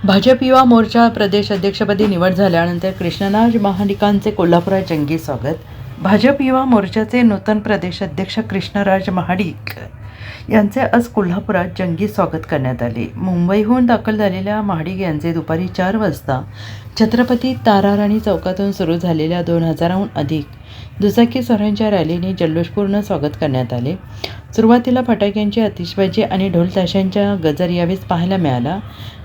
भाजप युवा मोर्चा प्रदेश अध्यक्षपदी निवड झाल्यानंतर कृष्णराज महाडिकांचे कोल्हापुरात जंगी स्वागत. भाजप युवा मोर्चाचे नूतन प्रदेश अध्यक्ष कृष्णराज महाडिक यांचे आज कोल्हापुरात जंगी स्वागत करण्यात आले. मुंबईहून दाखल झालेल्या महाडिक यांचे दुपारी 4 वाजता छत्रपती ताराराणी चौकातून सुरू झालेल्या 2000हून अधिक दुचाकी स्वारांच्या रॅलीने जल्लोषपूर्ण स्वागत करण्यात आले. सुरुवातीला फटाक्यांची आतिषबाजी आणि ढोल ताशांच्या गजर यावेळी पाहायला मिळाला.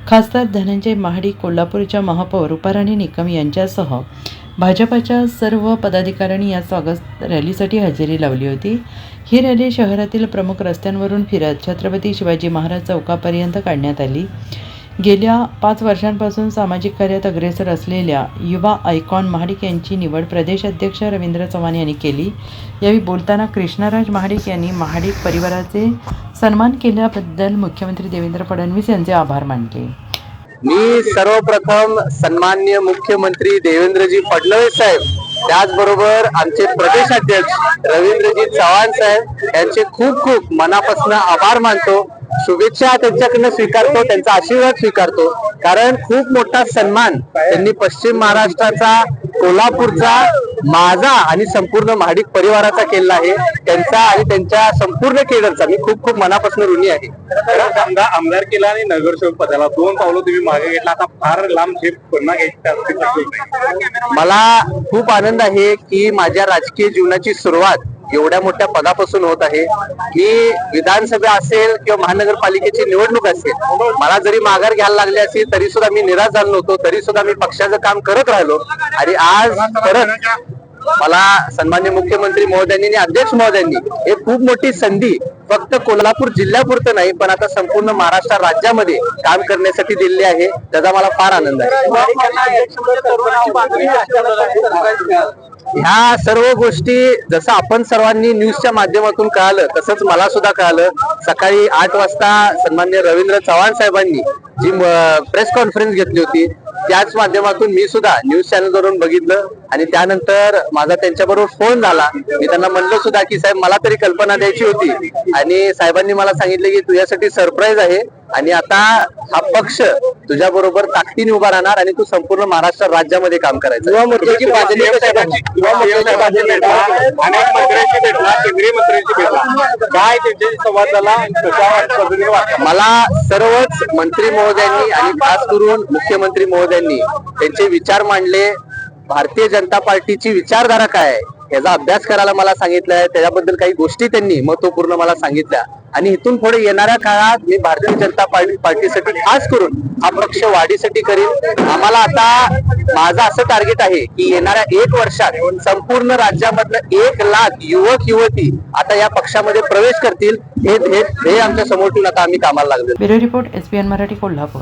खासदार धनंजय महाडिक, कोल्हापूरच्या महापौर रूपाराणी निकम यांच्यासह भाजपाच्या सर्व पदाधिकाऱ्यांनी या स्वागत रॅलीसाठी हजेरी लावली होती. ही रॅली शहरातील प्रमुख रस्त्यांवरून फिरत छत्रपती शिवाजी महाराज चौकापर्यंत काढण्यात आली. गेल्या 5 वर्षांपासून सामाजिक कार्यात अग्रेसर असलेल्या युवा आयकॉन महाडिक यांची निवड प्रदेश अध्यक्ष रवींद्र चव्हाण यांनी केली. यावेळी बोलताना कृष्णराज महाडिक यांनी महाडिक परिवाराचे सन्मान केल्याबद्दल मुख्यमंत्री देवेंद्र फडणवीस यांचे आभार मानले. मी सर्वप्रथम सन्माननीय मुख्यमंत्री देवेंद्रजी फडणवीस साहेब, त्याचबरोबर आमचे प्रदेश अध्यक्ष रवींद्रजी चव्हाण साहेब यांचे खूप खूप मनापासून आभार मानतो. शुभेच्छा त्यांच्याकडनं स्वीकारतो, त्यांचा आशीर्वाद स्वीकारतो. कारण खूप मोठा सन्मान त्यांनी पश्चिम महाराष्ट्राचा, कोल्हापूरचा, माझा आणि संपूर्ण महाडिक परिवाराचा केला आहे. त्यांचा आणि त्यांच्या संपूर्ण केडरचा मी खूप खूप मनापासून ऋणी आहे. आमदारकीला आणि नगरसेवक पदाला 2 पावलं तुम्ही मागे घेतला, आता फार लांब झेप पुन्हा घ्यायची. मला खूप आनंद आहे की माझ्या राजकीय जीवनाची सुरुवात एवढ्या मोठ्या पदापासून होत आहे. मी विधानसभा असेल किंवा महानगरपालिकेची निवडणूक असेल, मला जरी माघार घ्यायला लागली असेल तरी सुद्धा मी निराश झालो नव्हतो. तरी सुद्धा मी पक्षाचं काम करत राहिलो आणि आज परत मला सन्माननीय मुख्यमंत्री महोदयांनी आणि अध्यक्ष महोदयांनी हे खूप मोठी संधी फक्त कोल्हापूर जिल्ह्यापुरतं नाही पण आता संपूर्ण महाराष्ट्र राज्यामध्ये काम करण्यासाठी दिलेली आहे. त्याचा मला फार आनंद आहे. ह्या सर्व गोष्टी जसं आपण सर्वांनी न्यूजच्या माध्यमातून कळालं तसंच मला सुद्धा कळालं. सकाळी 8 वाजता सन्माननीय रवींद्र चव्हाण साहेबांनी जी प्रेस कॉन्फरन्स घेतली होती त्याच माध्यमातून मी सुद्धा न्यूज चॅनलवरून बघितलं आणि त्यानंतर माझा त्यांच्याबरोबर फोन झाला. मी त्यांना म्हणलं सुद्धा की साहेब मला तरी कल्पना द्यायची होती आणि साहेबांनी मला सांगितलं की तुझ्यासाठी सरप्राईज आहे आणि आता हा पक्ष तुझ्या बरोबर ताकदीने उभा राहणार आणि तू संपूर्ण महाराष्ट्र राज्यामध्ये काम करायचं. युवा मोर्चाची बाजरी केंद्रीय मंत्र्यांची भेटला, काय त्यांच्याशी संवाद झाला? मला सर्वच मंत्री महोदयांनी आणि खास करून मुख्यमंत्री महोदयांनी त्यांचे विचार मांडले. भारतीय जनता पार्टीची विचारधारा काय आहे याचा अभ्यास करायला मला सांगितलंय. त्याच्याबद्दल काही गोष्टी त्यांनी महत्वपूर्ण मला सांगितल्या आणि इथून पुढे येणाऱ्या काळात मी भारतीय जनता पार्टीसाठी खास करून हा पक्ष वाढीसाठी करीन. आम्हाला आता माझं असं टार्गेट आहे की येणाऱ्या 1 वर्षात संपूर्ण राज्यामधलं 1 लाख युवक युवती आता या पक्षामध्ये प्रवेश करतील. हे आमच्या समोर ठेवून आता आम्ही कामाला लागलो. Bureau report, SBN Marathi, Kolhapur.